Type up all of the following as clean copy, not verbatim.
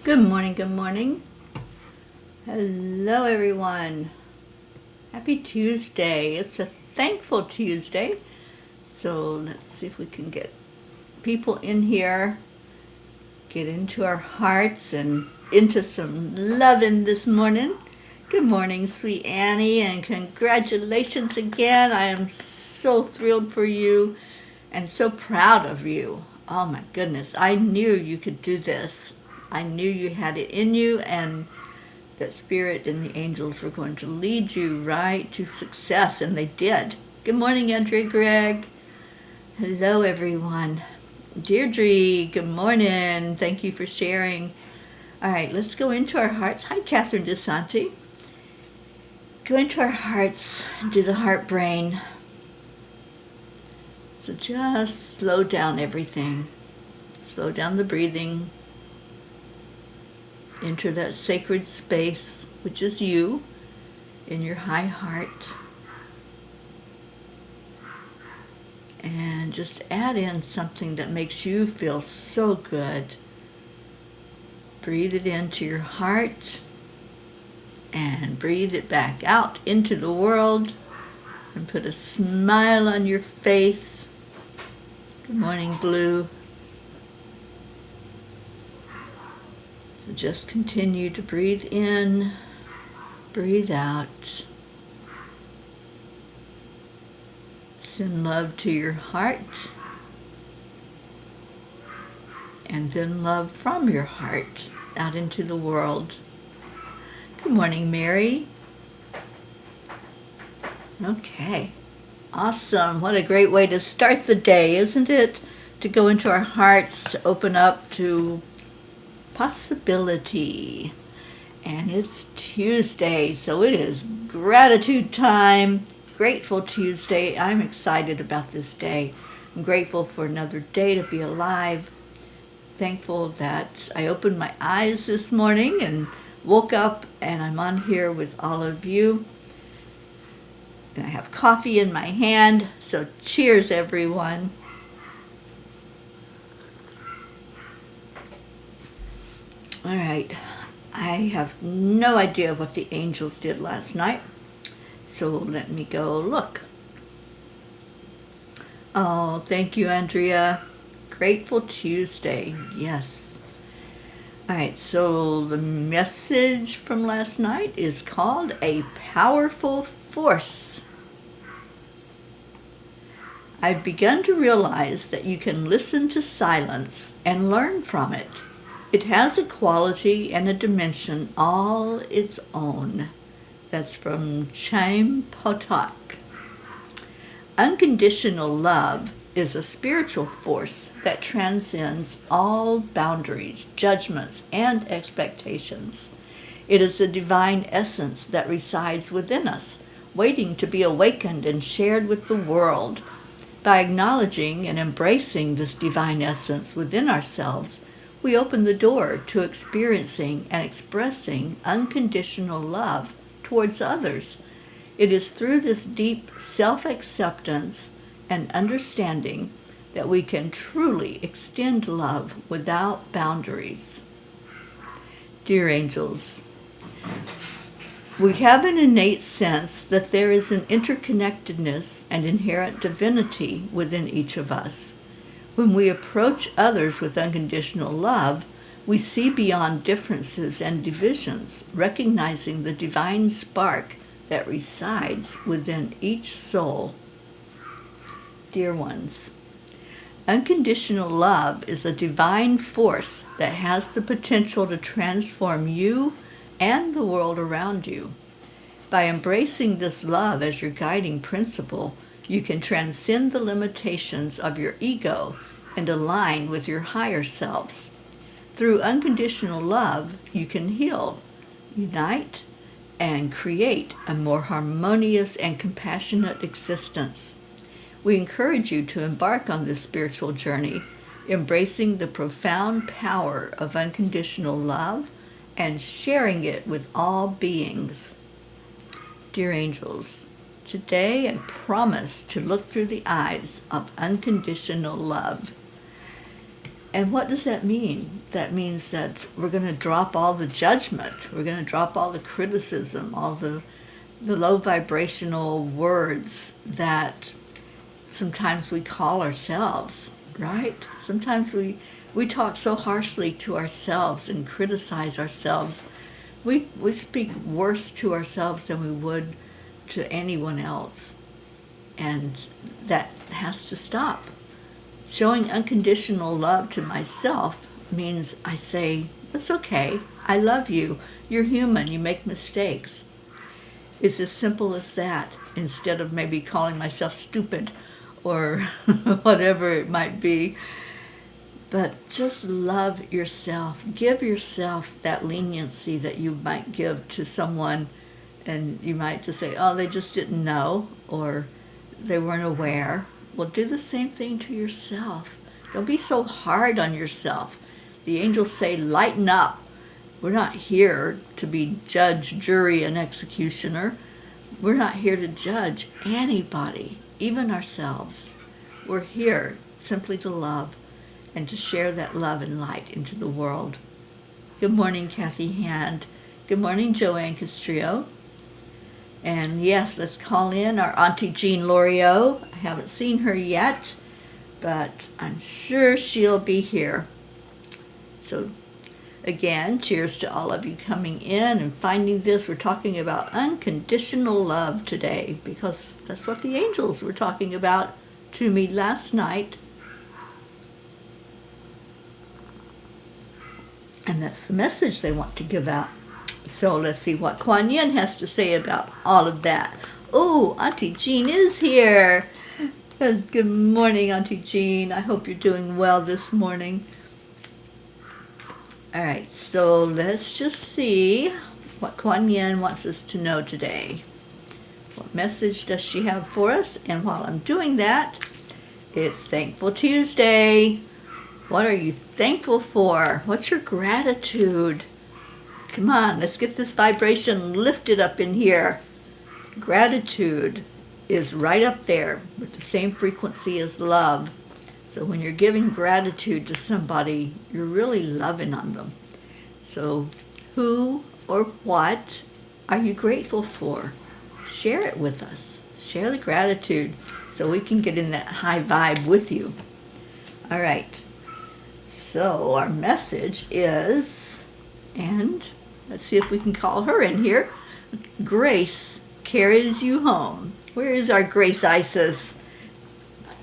Good morning, good morning. Hello, everyone. Happy Tuesday. It's a thankful Tuesday. So let's see if we can get people in here, get into our hearts and into some loving this morning. Good morning, sweet Annie, and congratulations again. I am so thrilled for you and so proud of you. Oh my goodness, I knew you could do this. I knew you had it in you, and that spirit and the angels were going to lead you right to success, and they did. Good morning, Andrea Gregg. Hello, everyone. Deirdre, good morning. Thank you for sharing. All right, let's go into our hearts. Hi, Catherine DeSanti. Go into our hearts, do the heart brain. So just slow down everything. Slow down the breathing. Enter that sacred space, which is you, in your high heart. And just add in something that makes you feel so good. Breathe it into your heart and breathe it back out into the world and put a smile on your face. Good morning, Blue. So just continue to breathe in, breathe out. Send love to your heart, and then love from your heart out into the world. Good morning, Mary. Okay, awesome. What a great way to start the day, isn't it? To go into our hearts, to open up to possibility. And it's Tuesday, so it is gratitude time. Grateful Tuesday. I'm excited about this day. I'm grateful for another day to be alive. Thankful that I opened my eyes this morning and woke up, and I'm on here with all of you. And I have coffee in my hand, so cheers, everyone. All right, I have no idea what the angels did last night, so let me go look. Oh, thank you, Andrea. Grateful Tuesday, yes. All right, so the message from last night is called A Powerful Force. I've begun to realize that you can listen to silence and learn from it. It has a quality and a dimension all its own. That's from Chaim Potok. Unconditional love is a spiritual force that transcends all boundaries, judgments, and expectations. It is a divine essence that resides within us, waiting to be awakened and shared with the world. By acknowledging and embracing this divine essence within ourselves, we open the door to experiencing and expressing unconditional love towards others. It is through this deep self-acceptance and understanding that we can truly extend love without boundaries. Dear angels, we have an innate sense that there is an interconnectedness and inherent divinity within each of us. When we approach others with unconditional love, we see beyond differences and divisions, recognizing the divine spark that resides within each soul. Dear ones, unconditional love is a divine force that has the potential to transform you and the world around you. By embracing this love as your guiding principle, you can transcend the limitations of your ego and align with your higher selves. Through unconditional love, you can heal, unite, and create a more harmonious and compassionate existence. We encourage you to embark on this spiritual journey, embracing the profound power of unconditional love and sharing it with all beings. Dear angels, today I promise to look through the eyes of unconditional love. And what does that mean? That means that we're going to drop all the judgment. We're going to drop all the criticism, all the low vibrational words that sometimes we call ourselves, right? Sometimes we talk so harshly to ourselves and criticize ourselves. We speak worse to ourselves than we would to anyone else. And that has to stop. Showing unconditional love to myself means I say, it's okay, I love you, you're human, you make mistakes. It's as simple as that, instead of maybe calling myself stupid or whatever it might be. But just love yourself. Give yourself that leniency that you might give to someone, and you might just say, oh, they just didn't know, or they weren't aware. Well, do the same thing to yourself. Don't be so hard on yourself. The angels say, lighten up. We're not here to be judge, jury, and executioner. We're not here to judge anybody, even ourselves. We're here simply to love and to share that love and light into the world. Good morning, Kathy Hand. Good morning, Joanne Castrillo. And yes, let's call in our Auntie Jean Loriot. I haven't seen her yet, but I'm sure she'll be here. So again, cheers to all of you coming in and finding this. We're talking about unconditional love today because that's what the angels were talking about to me last night. And that's the message they want to give out. So let's see what Kuan Yin has to say about all of that. Oh, Auntie Jean is here. Good morning, Auntie Jean. I hope you're doing well this morning. All right, so let's just see what Kuan Yin wants us to know today. What message does she have for us? And while I'm doing that, it's Thankful Tuesday. What are you thankful for? What's your gratitude? Come on, let's get this vibration lifted up in here. Gratitude is right up there with the same frequency as love. So when you're giving gratitude to somebody, you're really loving on them. So who or what are you grateful for? Share it with us. Share the gratitude so we can get in that high vibe with you. All right. So our message is, and let's see if we can call her in here. Grace carries you home. Where is our Grace Isis?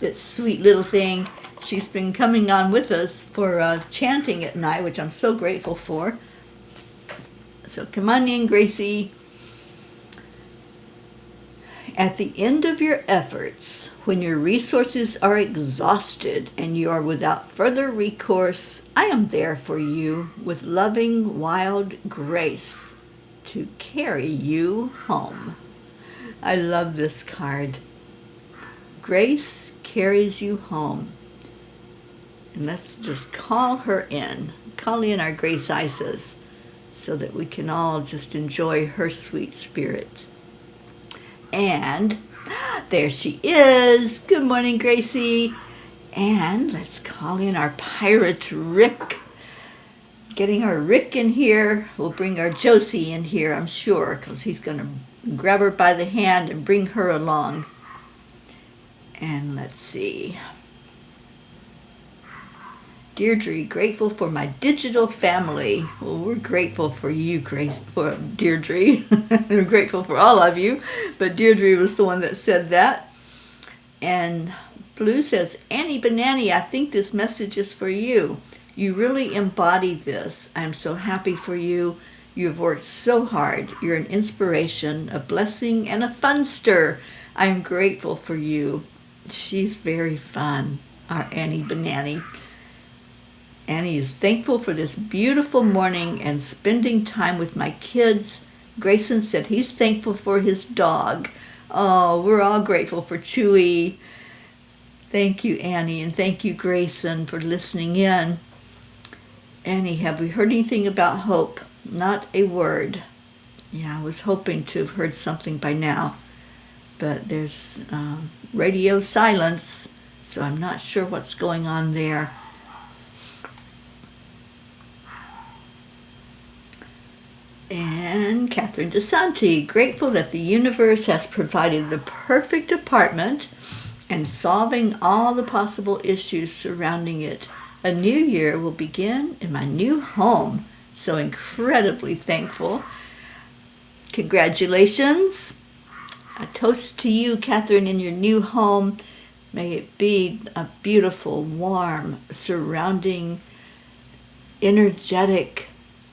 That sweet little thing. She's been coming on with us for chanting at night, which I'm so grateful for. So come on in, Gracie. At the end of your efforts, when your resources are exhausted and you are without further recourse, I am there for you with loving, wild grace to carry you home. I love this card. Grace carries you home. And let's just call her in. Call in our Grace Isis so that we can all just enjoy her sweet spirit. And there she is. Good morning, Gracie. And let's call in our pirate Rick. Getting our Rick in here. We'll bring our Josie in here, I'm sure, because he's going to grab her by the hand and bring her along. And let's see. Deirdre, grateful for my digital family. Well, we're grateful for you, for Deirdre. We're grateful for all of you, but Deirdre was the one that said that. And Blue says, Annie Banani, I think this message is for you. You really embody this. I'm so happy for you. You've worked so hard. You're an inspiration, a blessing, and a funster. I'm grateful for you. She's very fun, our Annie Banani. Annie is thankful for this beautiful morning and spending time with my kids. Grayson said he's thankful for his dog. Oh, we're all grateful for Chewy. Thank you, Annie, and thank you, Grayson, for listening in. Annie, have we heard anything about hope? Not a word. Yeah, I was hoping to have heard something by now, but there's radio silence, so I'm not sure what's going on there. And Catherine DeSanti, grateful that the universe has provided the perfect apartment and solving all the possible issues surrounding it. A new year will begin in my new home. So incredibly thankful. Congratulations. A toast to you, Catherine, in your new home. May it be a beautiful, warm, surrounding, energetic,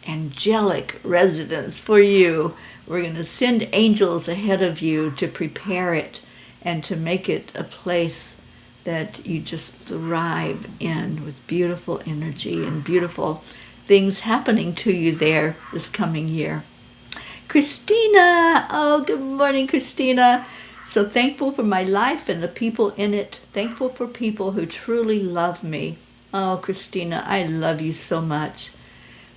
angelic residence for you. We're going to send angels ahead of you to prepare it and to make it a place that you just thrive in with beautiful energy and beautiful things happening to you there this coming year. Christina, oh, good morning, Christina. So thankful for my life and the people in it. Thankful for people who truly love me. Oh, Christina, I love you so much.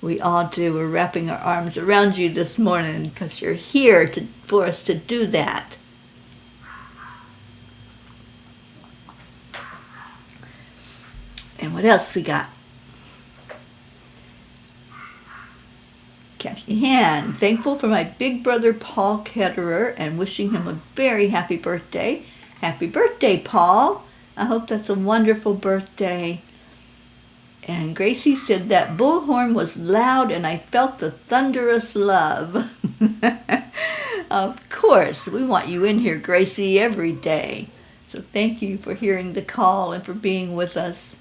We all do. We're wrapping our arms around you this morning because you're here for us to do that. And what else we got? Kathy Han, thankful for my big brother Paul Ketterer and wishing him a very happy birthday. Happy birthday, Paul. I hope that's a wonderful birthday. And Gracie said that bullhorn was loud and I felt the thunderous love. Of course, we want you in here, Gracie, every day. So thank you for hearing the call and for being with us.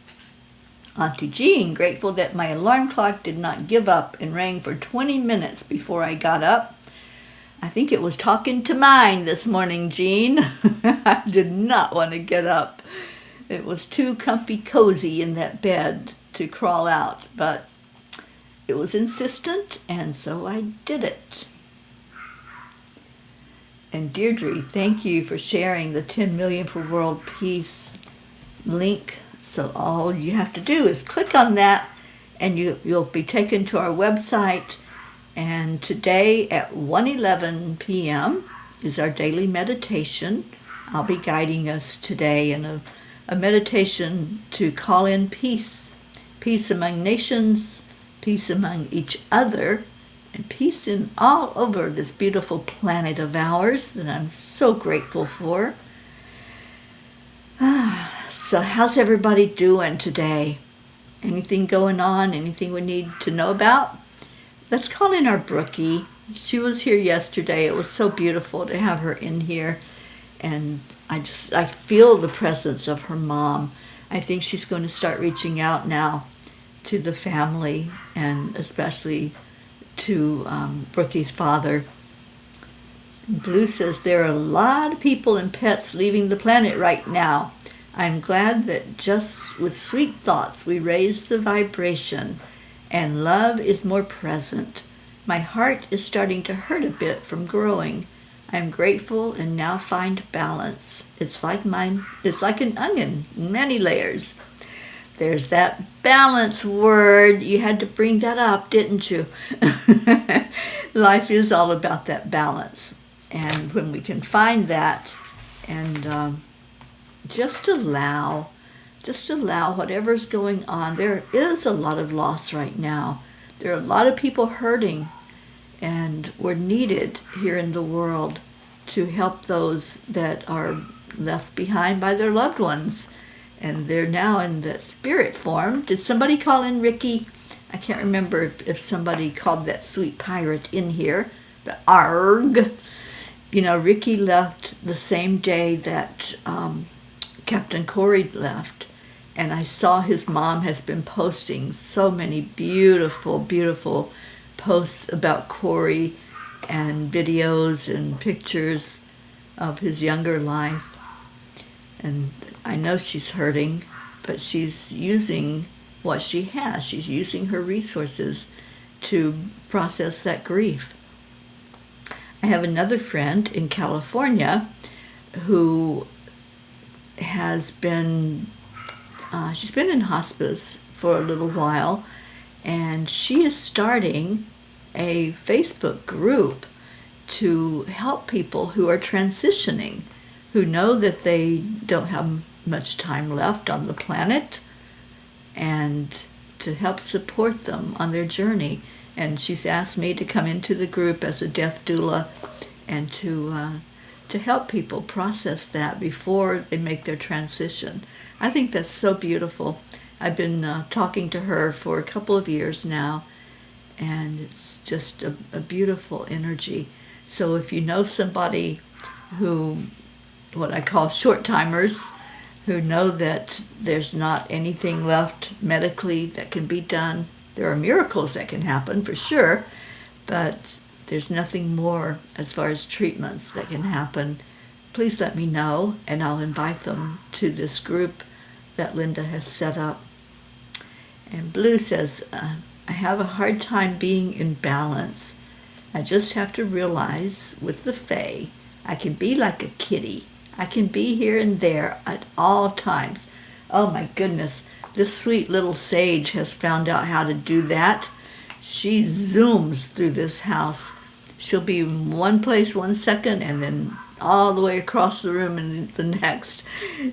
Auntie Jean, grateful that my alarm clock did not give up and rang for 20 minutes before I got up. I think it was talking to mine this morning, Jean. I did not want to get up. It was too comfy cozy in that bed to crawl out, but it was insistent, and so I did it. And Deirdre, thank you for sharing the 10 million for world peace link. So all you have to do is click on that and you'll be taken to our website. And today at 1:11 p.m. is our daily meditation. I'll be guiding us today in a meditation to call in peace. Peace among nations, peace among each other, and peace in all over this beautiful planet of ours that I'm so grateful for. So how's everybody doing today? Anything going on? Anything we need to know about? Let's call in our Brookie. She was here yesterday. It was so beautiful to have her in here. And I feel the presence of her mom. I think she's going to start reaching out now to the family and especially to Brookie's father. Blue says there are a lot of people and pets leaving the planet right now. I'm glad that just with sweet thoughts we raise the vibration and love is more present. My heart is starting to hurt a bit from growing. I'm grateful and now find balance. It's like an onion, many layers. There's that balance word. You had to bring that up, didn't you? Life is all about that balance. And when we can find that and just allow whatever's going on. There is a lot of loss right now. There are a lot of people hurting, and we're needed here in the world to help those that are left behind by their loved ones. And they're now in that spirit form. Did somebody call in Ricky? I can't remember if somebody called that sweet pirate in here. But arg! You know, Ricky left the same day that Captain Corey left, and I saw his mom has been posting so many beautiful, beautiful posts about Corey and videos and pictures of his younger life. And I know she's hurting, but she's using what she has. She's using her resources to process that grief. I have another friend in California who has been, she's been in hospice for a little while, and she is starting a Facebook group to help people who are transitioning, who know that they don't have much time left on the planet, and to help support them on their journey. And she's asked me to come into the group as a death doula and to help people process that before they make their transition. I think that's so beautiful. I've been talking to her for a couple of years now, and it's just a beautiful energy. So if you know somebody who, what I call short timers, who know that there's not anything left medically that can be done, there are miracles that can happen for sure, but there's nothing more as far as treatments that can happen, please let me know, and I'll invite them to this group that Linda has set up. And Blue says, I have a hard time being in balance. I just have to realize with the Fae, I can be like a kitty. I can be here and there at all times. Oh my goodness, this sweet little sage has found out how to do that. She zooms through this house. She'll be in one place 1 second and then all the way across the room in the next.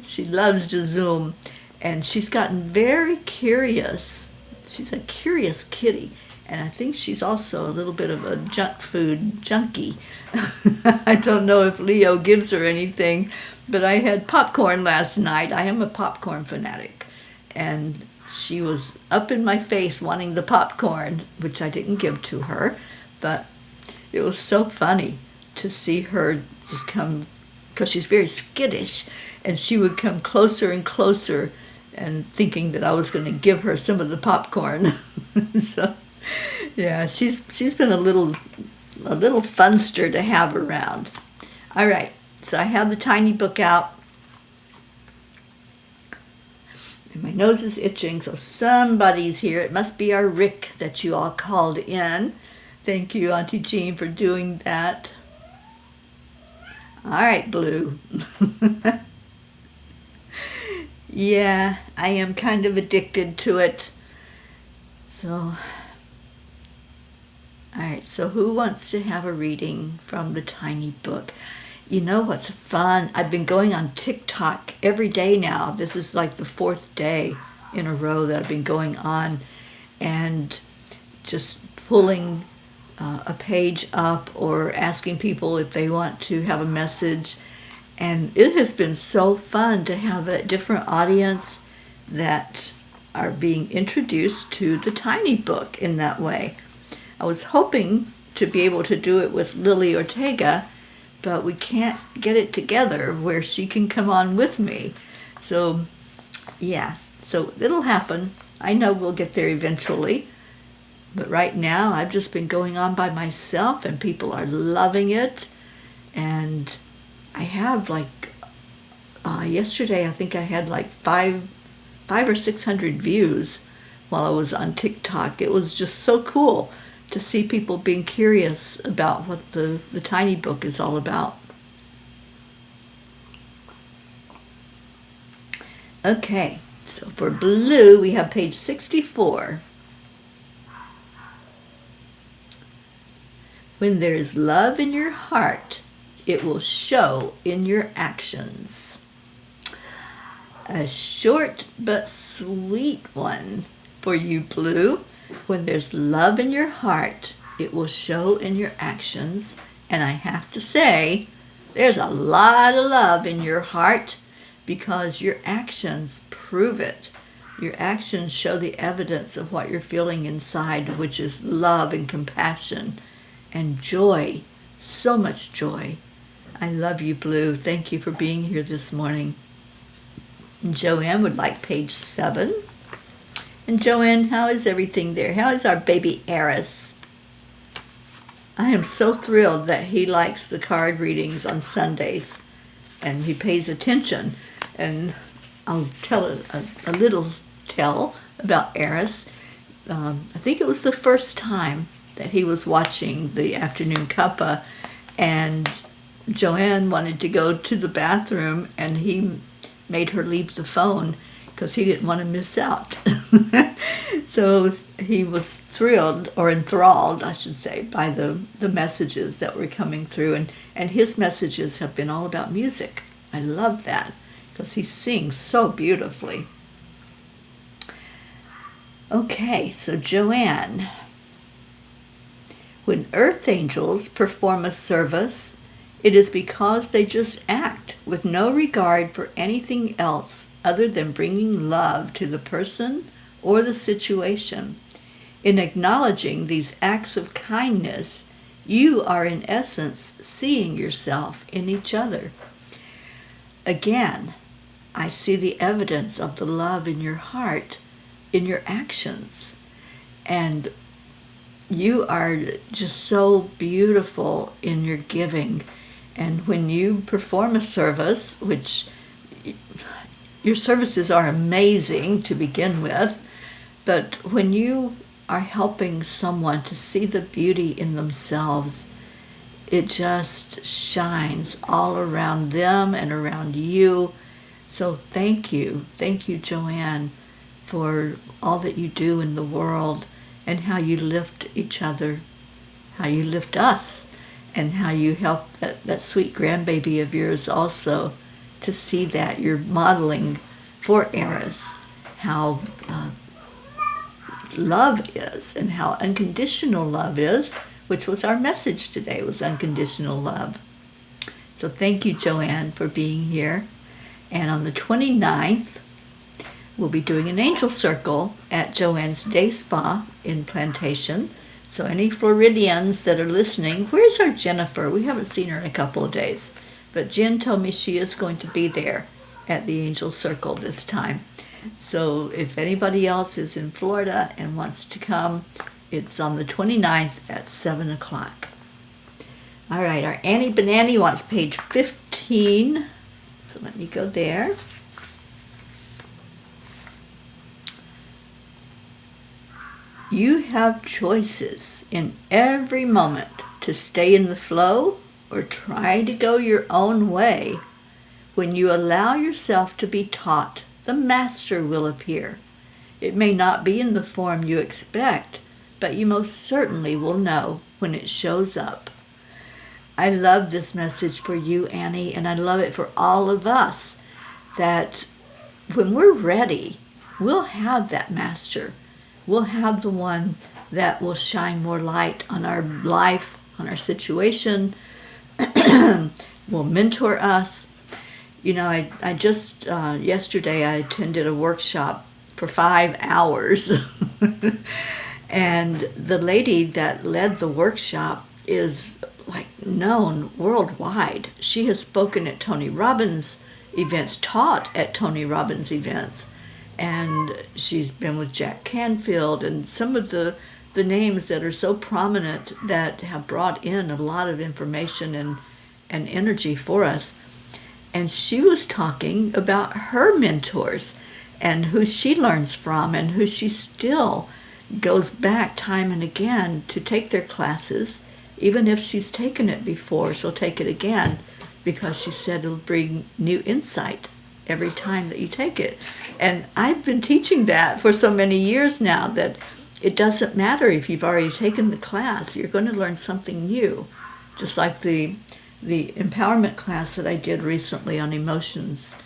She loves to zoom, and she's gotten very curious. She's a curious kitty, and I think she's also a little bit of a junk food junkie. I don't know if Leo gives her anything, but I had popcorn last night. I am a popcorn fanatic, and she was up in my face wanting the popcorn, which I didn't give to her, but it was so funny to see her just come, because she's very skittish, and she would come closer and closer and thinking that I was going to give her some of the popcorn. So, yeah, she's been a little funster to have around. All right, so I have the tiny book out. And my nose is itching, so somebody's here. It must be our Rick that you all called in. Thank you, Auntie Jean, for doing that. All right, Blue. Yeah, I am kind of addicted to it. So, all right, so who wants to have a reading from the tiny book? You know what's fun? I've been going on TikTok every day now. This is like the 4th day in a row that I've been going on, and just pulling a page up or asking people if they want to have a message. And it has been so fun to have a different audience that are being introduced to the tiny book in that way. I was hoping to be able to do it with Lily Ortega, but we can't get it together where she can come on with me. So, yeah, so it'll happen. I know we'll get there eventually. But right now, I've just been going on by myself, and people are loving it. And I have yesterday, I think I had like five or 600 views while I was on TikTok. It was just so cool to see people being curious about what the tiny book is all about. Okay, so for Blue, we have page 64. When there is love in your heart, it will show in your actions. A short but sweet one for you, Blue. When there's love in your heart, it will show in your actions. And I have to say, there's a lot of love in your heart because your actions prove it. Your actions show the evidence of what you're feeling inside, which is love and compassion and joy, so much joy. I love you, Blue. Thank you for being here this morning. And Joanne would like page 7. And Joanne, how is everything there? How is our baby Eris? I am so thrilled that he likes the card readings on Sundays, and he pays attention. And I'll tell a little tell about Eris. I think it was the first time that he was watching the afternoon cuppa, and Joanne wanted to go to the bathroom, and he made her leave the phone because he didn't want to miss out. So he was thrilled, or enthralled, I should say, by the messages that were coming through, and his messages have been all about music. I love that because he sings so beautifully. Okay, so Joanne, When earth angels perform a service, it is because they just act with no regard for anything else other than bringing love to the person or the situation. In acknowledging these acts of kindness, you are in essence seeing yourself in each other. Again, I see the evidence of the love in your heart, in your actions. And you are just so beautiful in your giving. And when you perform a service, which your services are amazing to begin with, but when you are helping someone to see the beauty in themselves, it just shines all around them and around you. So thank you, Joanne, for all that you do in the world and how you lift each other, how you lift us, and how you help that sweet grandbaby of yours also to see that. You're modeling for Eris how love is and how unconditional love is, which was our message today, was unconditional love. So thank you, Joanne, for being here. And on the 29th, we'll be doing an angel circle at Joanne's Day Spa in Plantation. So any Floridians that are listening, where's our Jennifer? We haven't seen her in a couple of days. But Jen told me she is going to be there at the angel circle this time. So if anybody else is in Florida and wants to come, it's on the 29th at 7 o'clock. All right, our Annie Banani wants page 15. So let me go there. You have choices in every moment to stay in the flow or try to go your own way. When you allow yourself to be taught, the master will appear. It may not be in the form you expect, but you most certainly will know when it shows up. I love this message for you, Annie, and I love it for all of us, that when we're ready, we'll have that master. We'll have the one that will shine more light on our life, on our situation, will mentor us. You know, I just, yesterday I attended a workshop for 5 hours. And the lady that led the workshop is like known worldwide. She has spoken at Tony Robbins events, taught at Tony Robbins events. And she's been with Jack Canfield and some of the names that are so prominent that have brought in a lot of information and energy for us. And she was talking about her mentors and who she learns from and who she still goes back time and again to take their classes. Even if she's taken it before, she'll take it again because she said it'll bring new insight every time that you take it. And I've been teaching that for so many years now that it doesn't matter if you've already taken the class, you're going to learn something new. Just like the empowerment class that I did recently on emotions.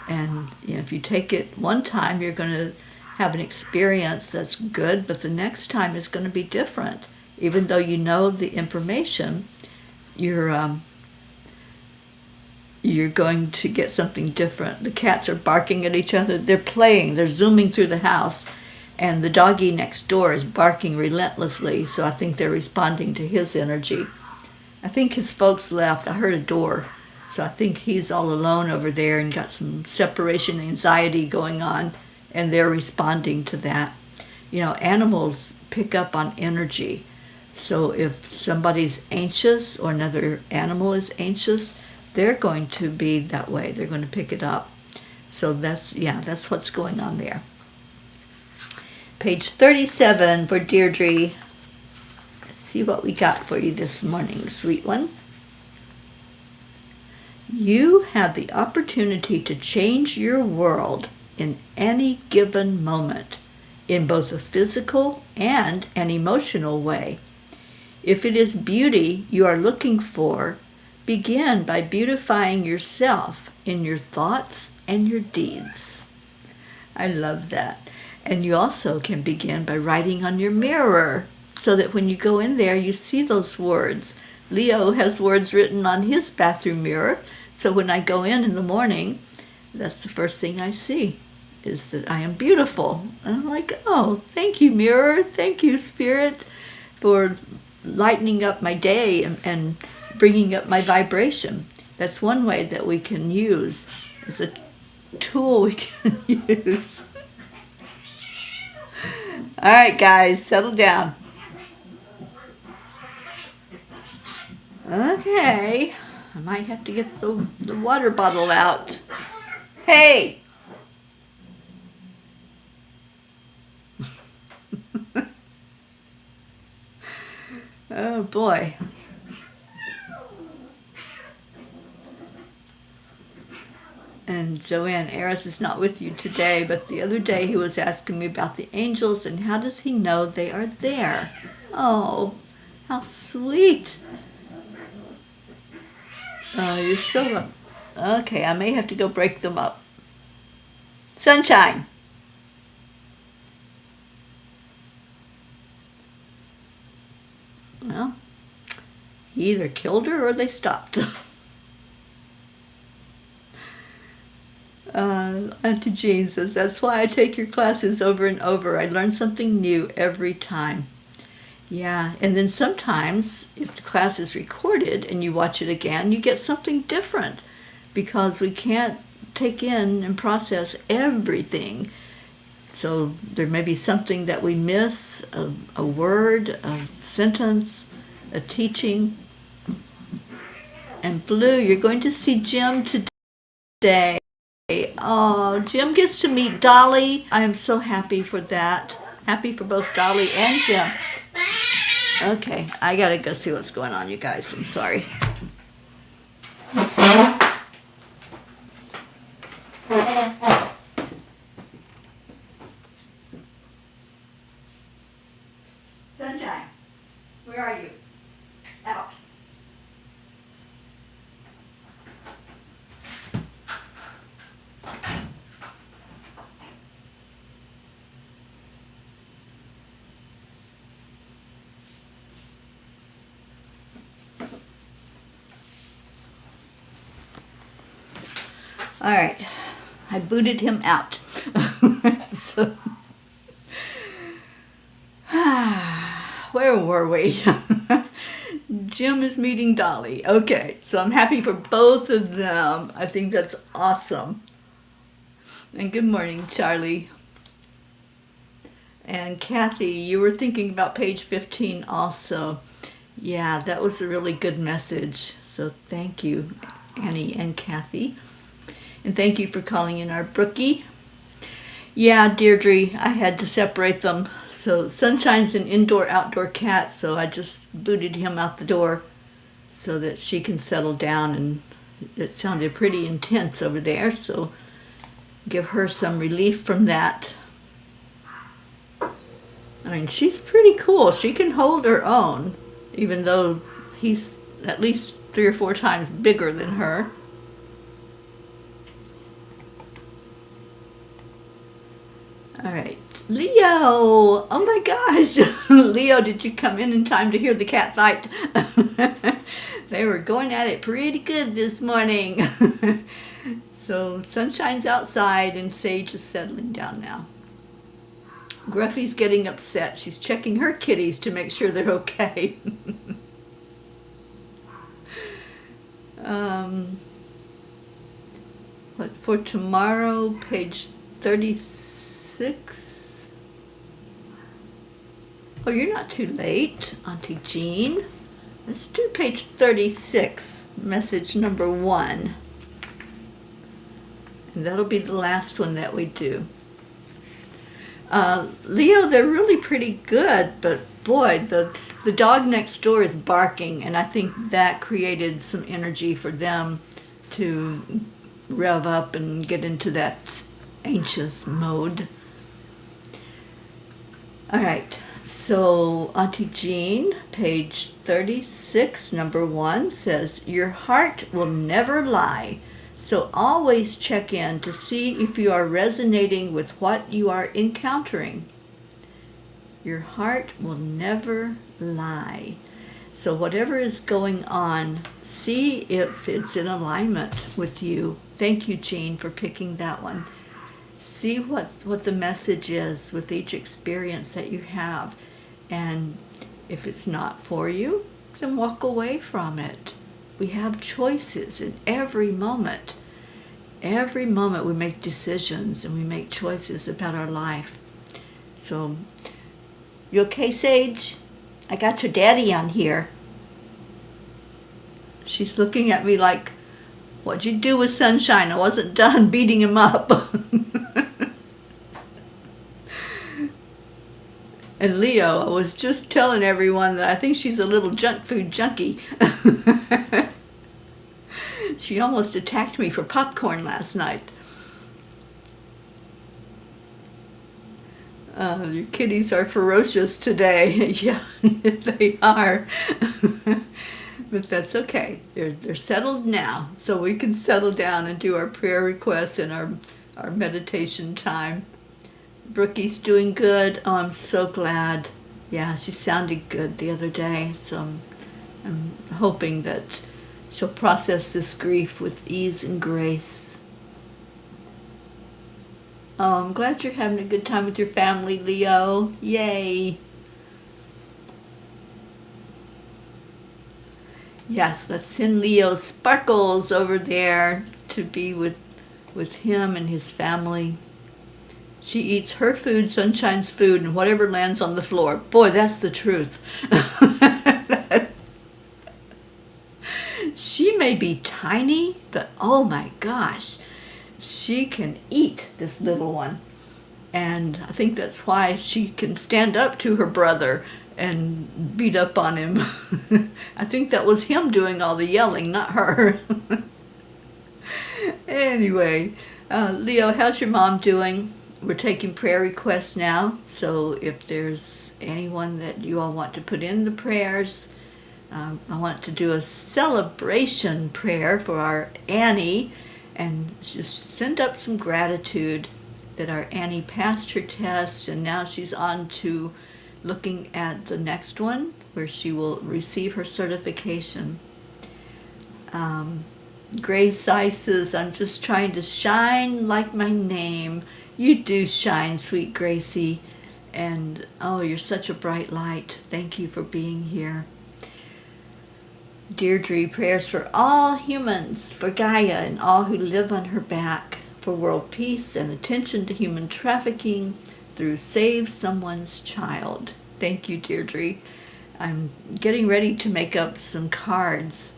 And you know, if you take it one time, you're going to have an experience that's good, but the next time is going to be different. Even though you know the information, you're going to get something different. The cats are barking at each other. They're playing. They're zooming through the house. And the doggy next door is barking relentlessly, so I think they're responding to his energy. I think his folks left. I heard a door. So I think he's all alone over there and got some separation anxiety going on, and they're responding to that. You know, animals pick up on energy. So if somebody's anxious or another animal is anxious, they're going to be that way. They're going to pick it up. So that's what's going on there. Page 37 for Deirdre. Let's see what we got for you this morning, sweet one. You have the opportunity to change your world in any given moment, in both a physical and an emotional way. If it is beauty you are looking for, begin by beautifying yourself in your thoughts and your deeds. I love that. And you also can begin by writing on your mirror so that when you go in there, you see those words. Leo has words written on his bathroom mirror, so when I go in the morning, that's the first thing I see, is that I am beautiful. And I'm like, oh, thank you, mirror. Thank you, spirit, for lightening up my day and bringing up my vibration. That's one way that we can use. It's a tool we can use. All right, guys, settle down. Okay, I might have to get the water bottle out. Hey! Oh boy. And Joanne, Eris is not with you today, but the other day he was asking me about the angels and how does he know they are there? Oh, how sweet. You're so... Okay, I may have to go break them up. Sunshine. Well, he either killed her or they stopped. Auntie Jean says, that's why I take your classes over and over. I learn something new every time. Yeah, and then sometimes if the class is recorded and you watch it again, you get something different because we can't take in and process everything. So there may be something that we miss, a word, a sentence, a teaching. And Blue, you're going to see Jim today. Oh, Jim gets to meet Dolly. I am so happy for that. Happy for both Dolly and Jim. Okay, I gotta go see what's going on, you guys. I'm sorry. Sunshine, where are you? Out. All right, I booted him out. So, where were we? Jim is meeting Dolly. Okay, so I'm happy for both of them. I think that's awesome. And good morning, Charlie. And Kathy, you were thinking about page 15 also. Yeah, that was a really good message. So thank you, Annie and Kathy. And thank you for calling in our Brookie. Yeah, Deirdre, I had to separate them. So Sunshine's an indoor-outdoor cat, so I just booted him out the door so that she can settle down. And it sounded pretty intense over there, so give her some relief from that. I mean, she's pretty cool. She can hold her own, even though he's at least 3 or 4 times bigger than her. All right, Leo. Oh my gosh. Leo, did you come in time to hear the cat fight? They were going at it pretty good this morning. So Sunshine's outside and Sage is settling down now. Gruffy's getting upset. She's checking her kitties to make sure they're okay. What for tomorrow, page 36. Oh, you're not too late, Auntie Jean. Let's do page 36, message number 1. And that'll be the last one that we do. Leo, they're really pretty good, but boy, the dog next door is barking, and I think that created some energy for them to rev up and get into that anxious mode. All right, so Auntie Jean, page 36, number 1, says, your heart will never lie. So always check in to see if you are resonating with what you are encountering. Your heart will never lie. So whatever is going on, see if it's in alignment with you. Thank you, Jean, for picking that one. See what the message is with each experience that you have. And if it's not for you, then walk away from it. We have choices in every moment. Every moment we make decisions and we make choices about our life. So, you okay, Sage? I got your daddy on here. She's looking at me like, what'd you do with Sunshine? I wasn't done beating him up. And Leo, I was just telling everyone that I think she's a little junk food junkie. She almost attacked me for popcorn last night. Your kitties are ferocious today. Yeah, they are. But that's okay. They're settled now, so we can settle down and do our prayer requests and our meditation time. Brookie's doing good. Oh, I'm so glad. Yeah, she sounded good the other day, so I'm hoping that she'll process this grief with ease and grace. Oh, I'm glad you're having a good time with your family, Leo. Yay. Yes, let's send Leo sparkles over there to be with him and his family. She eats her food, Sunshine's food, and whatever lands on the floor. Boy, that's the truth. She may be tiny, but oh my gosh, she can eat, this little one. And I think that's why she can stand up to her brother and beat up on him. I think that was him doing all the yelling, not her. Anyway, Leo, how's your mom doing? We're taking prayer requests now, so if there's anyone that you all want to put in the prayers, I want to do a celebration prayer for our Annie, and just send up some gratitude that our Annie passed her test, and now she's on to looking at the next one, where she will receive her certification. Grace Ice says, I'm just trying to shine like my name. You do shine, sweet Gracie. And, oh, you're such a bright light. Thank you for being here. Deirdre, prayers for all humans, for Gaia and all who live on her back, for world peace and attention to human trafficking through Save Someone's Child. Thank you, Deirdre. I'm getting ready to make up some cards.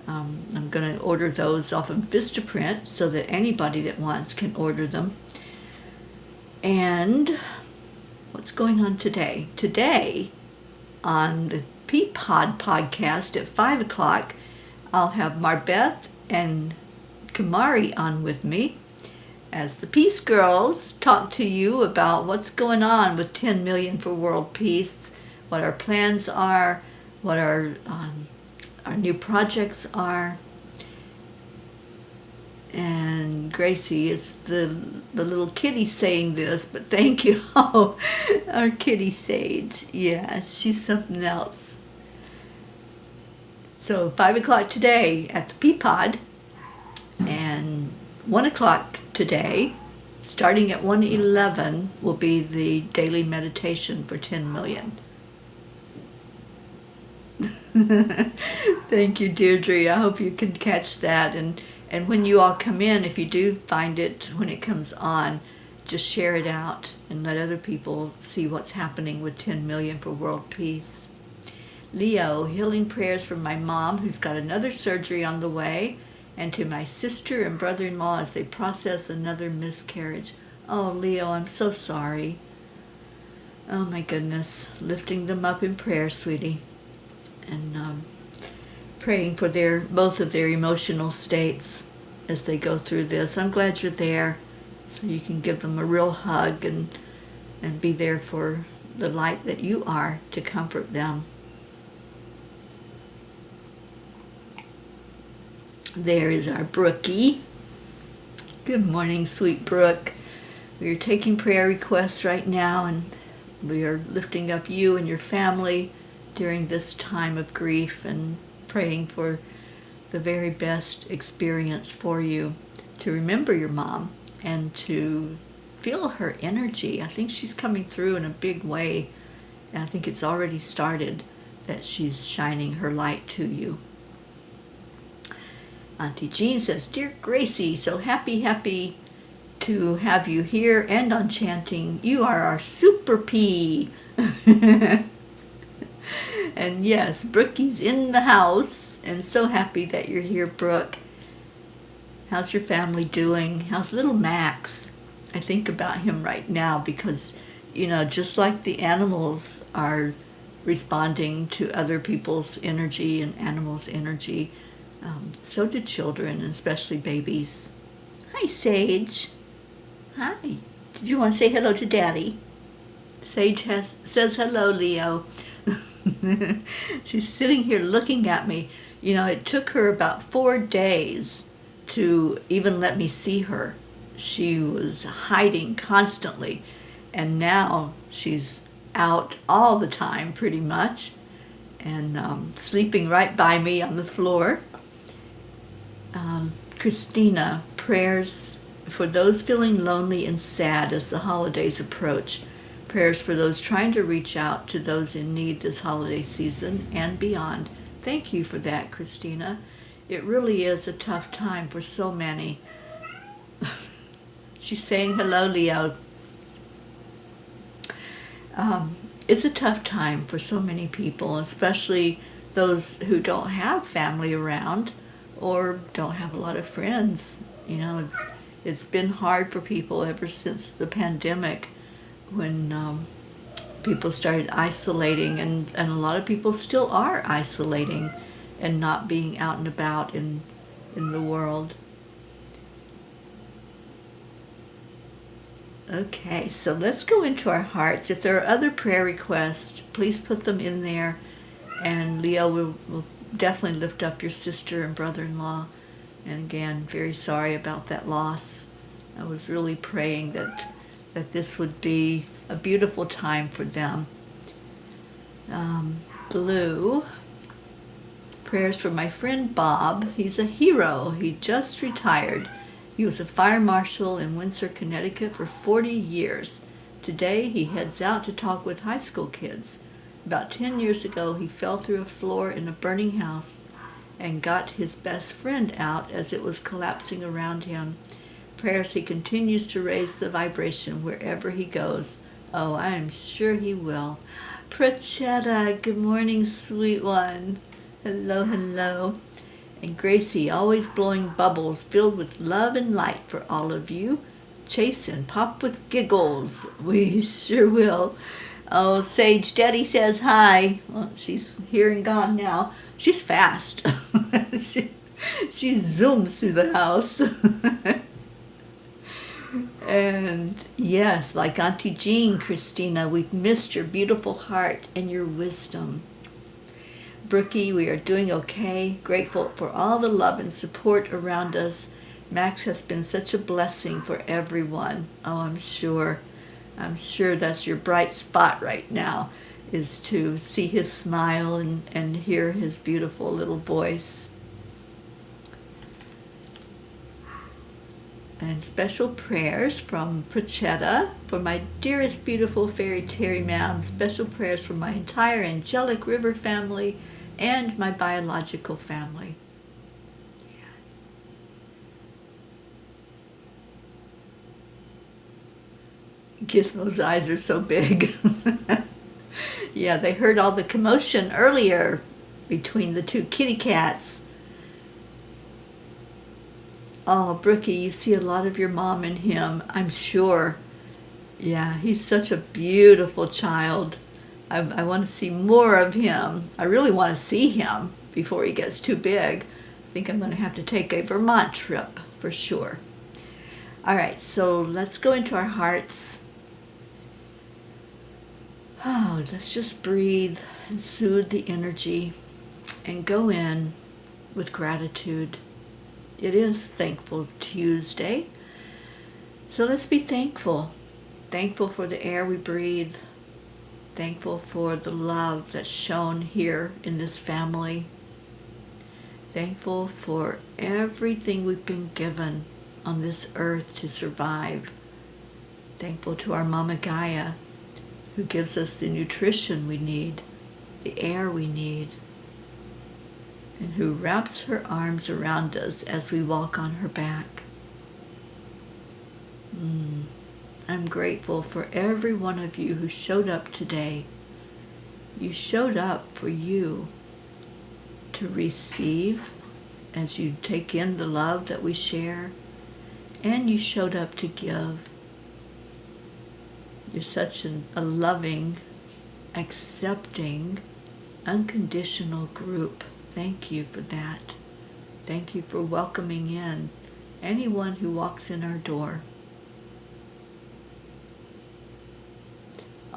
I'm going to order those off of Vistaprint so that anybody that wants can order them. And what's going on today? Today, on the Peapod podcast at 5 o'clock, I'll have Marbeth and Kamari on with me as the Peace Girls talk to you about what's going on with 10 million for world peace, what our plans are, what our new projects are. And Gracie is the little kitty saying this, but thank you. Oh, our kitty Sage. Yeah, she's something else. So 5 o'clock today at the Peapod, and 1 o'clock today, starting at 1:11, will be the daily meditation for 10 million. Thank you, Deirdre. I hope you can catch that. And when you all come in, if you do find it when it comes on, just share it out and let other people see what's happening with 10 million for world peace. Leo, healing prayers for my mom, who's got another surgery on the way, and to my sister and brother-in-law as they process another miscarriage. Oh, Leo, I'm so sorry. Oh, my goodness. Lifting them up in prayer, sweetie. And praying for both of their emotional states as they go through this. I'm glad you're there, so you can give them a real hug and be there for the light that you are to comfort them. There is our Brookie. Good morning, sweet Brooke. We're taking prayer requests right now, and We are lifting up you and your family during this time of grief and praying for the very best experience for you, to remember your mom and to feel her energy. I think she's coming through in a big way. And I think it's already started, that she's shining her light to you. Auntie Jean says, Dear Gracie, so happy to have you here and on chanting. You are our super P. And yes, Brookie's in the house, and so happy that you're here, Brooke. How's your family doing? How's little Max? I think about him right now because, just like the animals are responding to other people's energy and animals' energy, so do children, and especially babies. Hi, Sage. Hi. Did you want to say hello to Daddy? Sage says hello, Leo. She's sitting here looking at me. It took her about 4 days to even let me see her. She was hiding constantly, and now she's out all the time pretty much, and sleeping right by me on the floor. Christina, prayers for those feeling lonely and sad as the holidays approach. Prayers for those trying to reach out to those in need this holiday season and beyond. Thank you for that, Christina. It really is a tough time for so many. She's saying hello, Leo. It's a tough time for so many people, especially those who don't have family around or don't have a lot of friends. It's been hard for people ever since the pandemic, when people started isolating, and a lot of people still are isolating and not being out and about in the world. Okay, so let's go into our hearts. If there are other prayer requests, please put them in there, and Leo will definitely lift up your sister and brother-in-law. And again, very sorry about that loss. I was really praying that this would be a beautiful time for them. Blue, prayers for my friend Bob. He's a hero. He just retired. He was a fire marshal in Windsor, Connecticut for 40 years. Today he heads out to talk with high school kids. About 10 years ago, he fell through a floor in a burning house and got his best friend out as it was collapsing around him. Prayers he continues to raise the vibration wherever he goes. Oh, I am sure he will. Prachetta, good morning, sweet one. Hello, hello. And Gracie, always blowing bubbles filled with love and light for all of you. Chase and pop with giggles. We sure will. Oh, Sage, Daddy says hi. Well, she's here and gone now. She's fast. she zooms through the house. And yes, like Auntie Jean, Christina, we've missed your beautiful heart and your wisdom. Brookie, we are doing okay. Grateful for all the love and support around us. Max has been such a blessing for everyone. Oh, I'm sure that's your bright spot right now, is to see his smile and hear his beautiful little voice. And special prayers from Prachetta for my dearest beautiful fairy Teri Ma'am. Special prayers for my entire Angelic River family and my biological family. Gizmo's eyes are so big. Yeah, they heard all the commotion earlier between the two kitty cats. Oh, Brookie, you see a lot of your mom in him, I'm sure. Yeah, he's such a beautiful child. I want to see more of him. I really want to see him before he gets too big. I think I'm going to have to take a Vermont trip for sure. All right, so let's go into our hearts. Oh, let's just breathe and soothe the energy and go in with gratitude. It is Thankful Tuesday, so let's be thankful. Thankful for the air we breathe, Thankful for the love that's shown here in this family. Thankful for everything we've been given on this earth to survive. Thankful to our Mama Gaia, who gives us the nutrition we need, the air we need, and who wraps her arms around us as we walk on her back. I'm grateful for every one of you who showed up today. You showed up for you to receive as you take in the love that we share, and you showed up to give. You're such a loving, accepting, unconditional group. Thank you for that. Thank you for welcoming in anyone who walks in our door.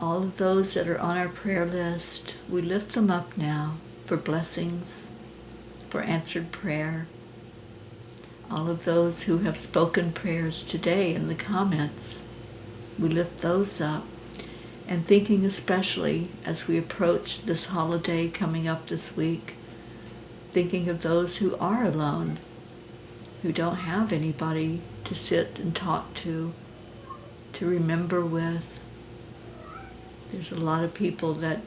All of those that are on our prayer list, we lift them up now for blessings, for answered prayer. All of those who have spoken prayers today in the comments, we lift those up. And thinking especially as we approach this holiday coming up this week, thinking of those who are alone, who don't have anybody to sit and talk to remember with. There's a lot of people that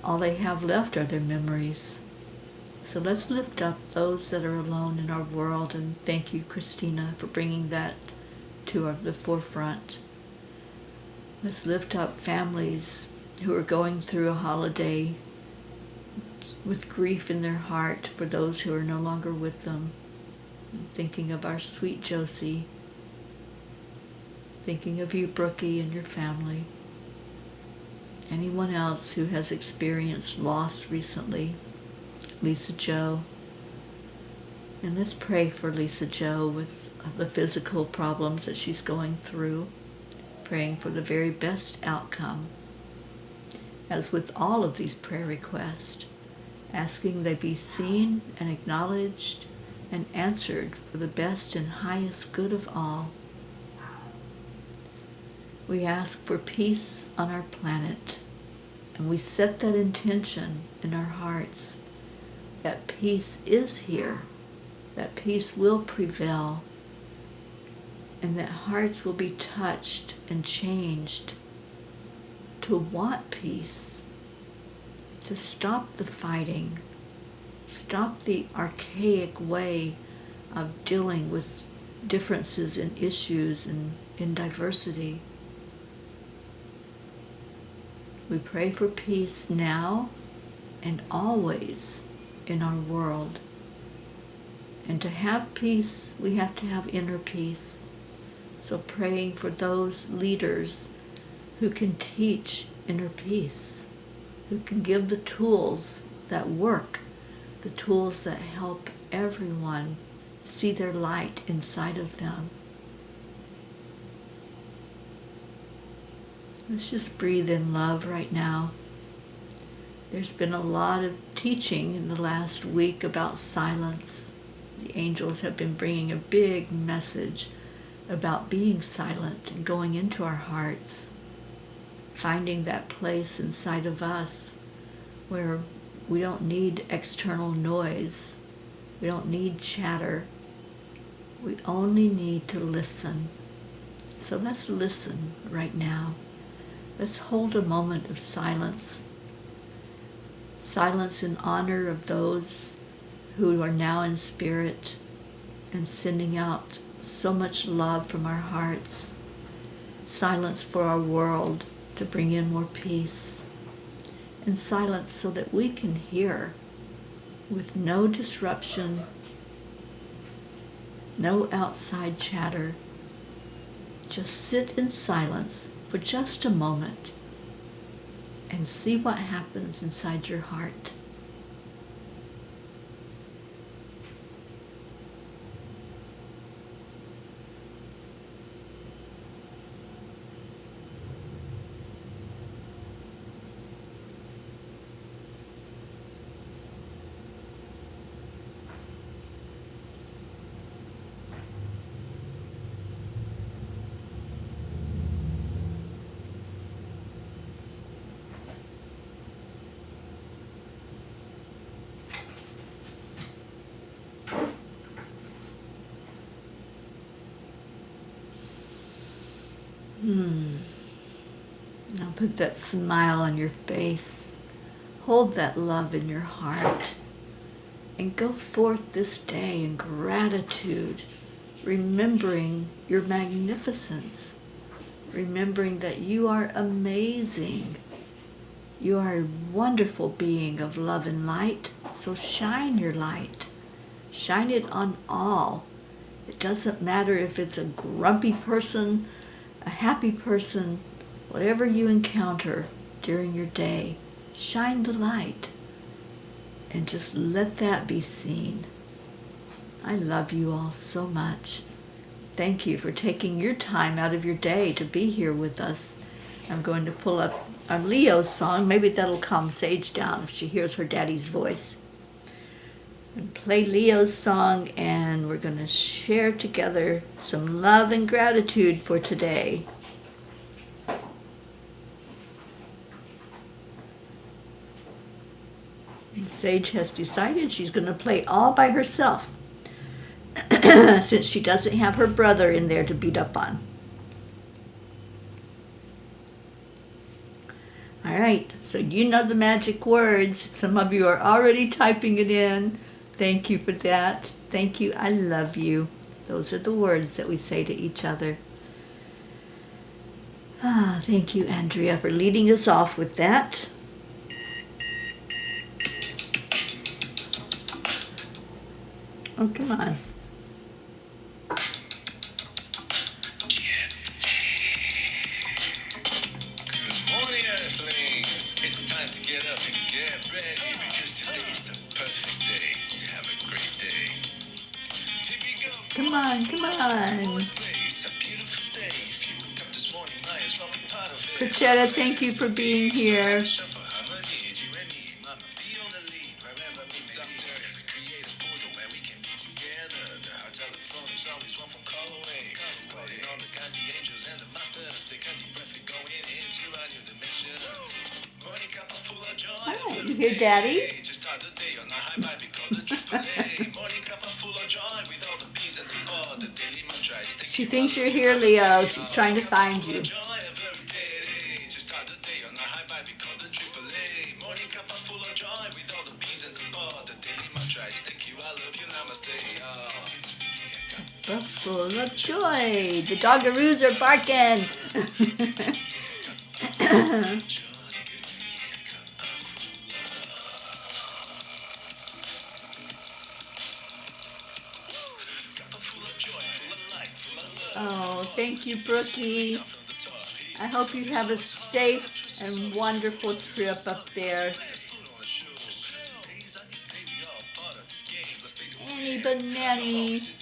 all they have left are their memories. So let's lift up those that are alone in our world, and thank you, Christina, for bringing that to the forefront. Let's lift up families who are going through a holiday with grief in their heart for those who are no longer with them. I'm thinking of our sweet Josie, thinking of you, Brookie, and your family. Anyone else who has experienced loss recently, Lisa Jo. And let's pray for Lisa Jo with the physical problems that she's going through, praying for the very best outcome. As with all of these prayer requests, asking they be seen and acknowledged and answered for the best and highest good of all. We ask for peace on our planet, and we set that intention in our hearts that peace is here, that peace will prevail, and that hearts will be touched and changed to want peace, to stop the fighting, stop the archaic way of dealing with differences and issues and in diversity. We pray for peace now and always in our world. And to have peace, we have to have inner peace. So praying for those leaders who can teach inner peace, who can give the tools that work, the tools that help everyone see their light inside of them. Let's just breathe in love right now. There's been a lot of teaching in the last week about silence. The angels have been bringing a big message about being silent and going into our hearts, finding that place inside of us where we don't need external noise. We don't need chatter. We only need to listen. So let's listen right now. Let's hold a moment of silence. Silence in honor of those who are now in spirit and sending out so much love from our hearts. Silence for our world to bring in more peace. And silence so that we can hear with no disruption, no outside chatter. Just sit in silence for just a moment and see what happens inside your heart. Put that smile on your face. Hold that love in your heart. And go forth this day in gratitude, remembering your magnificence, remembering that you are amazing. You are a wonderful being of love and light, so shine your light. Shine it on all. It doesn't matter if it's a grumpy person, a happy person, whatever you encounter during your day, shine the light and just let that be seen. I love you all so much. Thank you for taking your time out of your day to be here with us. I'm going to pull up our Leo song. Maybe that'll calm Sage down if she hears her daddy's voice. And play Leo's song, and we're going to share together some love and gratitude for today. And Sage has decided she's going to play all by herself since she doesn't have her brother in there to beat up on. All right, so you know the magic words. Some of you are already typing it in. Thank you for that. Thank you. I love you. Those are the words that we say to each other. Thank you, Andrea, for leading us off with that. Oh, come on. Get up and get ready, because today is the perfect day to have a great day. Here we go. Come on, come on. It's a beautiful day. If you woke up this morning, might as well be part of it. Perchetta, thank you for being here. Hi, you hear Daddy? She thinks you're here, Leo. She's trying to find you. Full of joy. The doggaroos are barking. Oh, thank you, Brookie. I hope you have a safe and wonderful trip up there. Annie Banani.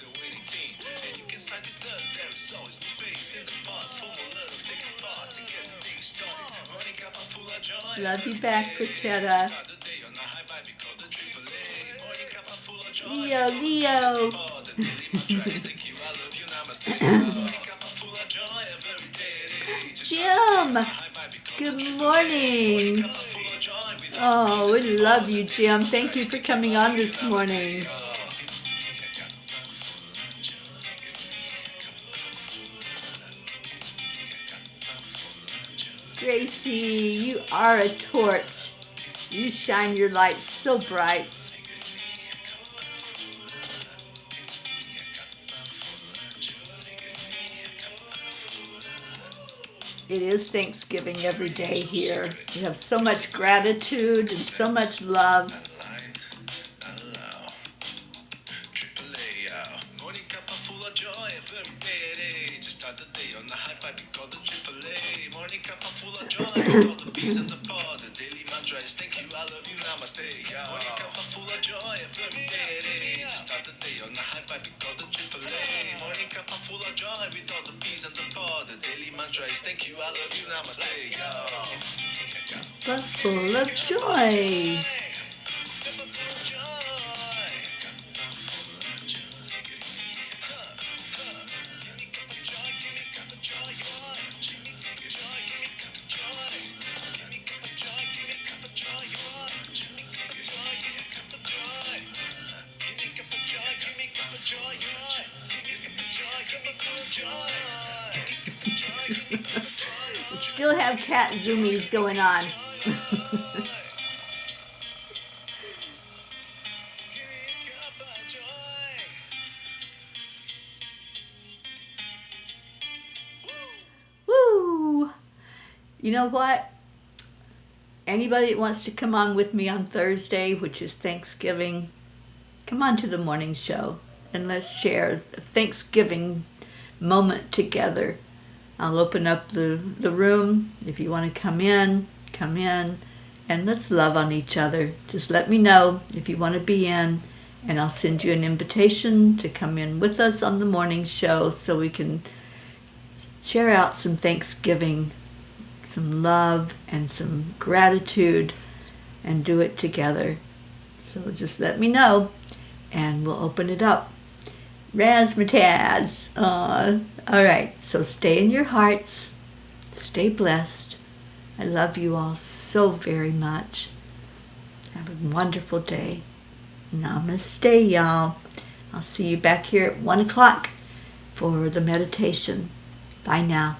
Love you back, Perchetta. Leo. Jim, good morning. Oh, we love you, Jim. Thank you for coming on this morning. Gracie, you are a torch. You shine your light so bright. It is Thanksgiving every day here. We have so much gratitude and so much love. Morning Cuppa full of joy every day. Just start the day on the high five, we call the AAA. Morning Cuppa full of joy, all the bees in the pod. The daily mantra is thank you, I love you, namaste. Morning Cuppa full of joy every day. Just start the day on the high five, we call the AAA. Morning Cuppa full of joy with all the bees in the pod. The daily mantra is thank you, I love you, namaste. But full of joy. It's still have cat zoomies going on. Woo! You know what? Anybody that wants to come on with me on Thursday, which is Thanksgiving, come on to the morning show and let's share a Thanksgiving moment together. I'll open up the room. If you want to come in, and let's love on each other. Just let me know if you want to be in, and I'll send you an invitation to come in with us on the morning show so we can share out some Thanksgiving, some love, and some gratitude, and do it together. So just let me know, and we'll open it up. Razzmatazz. All right, so stay in your hearts. Stay blessed. I love you all so very much. Have a wonderful day. Namaste, y'all. I'll see you back here at 1 o'clock for the meditation. Bye now.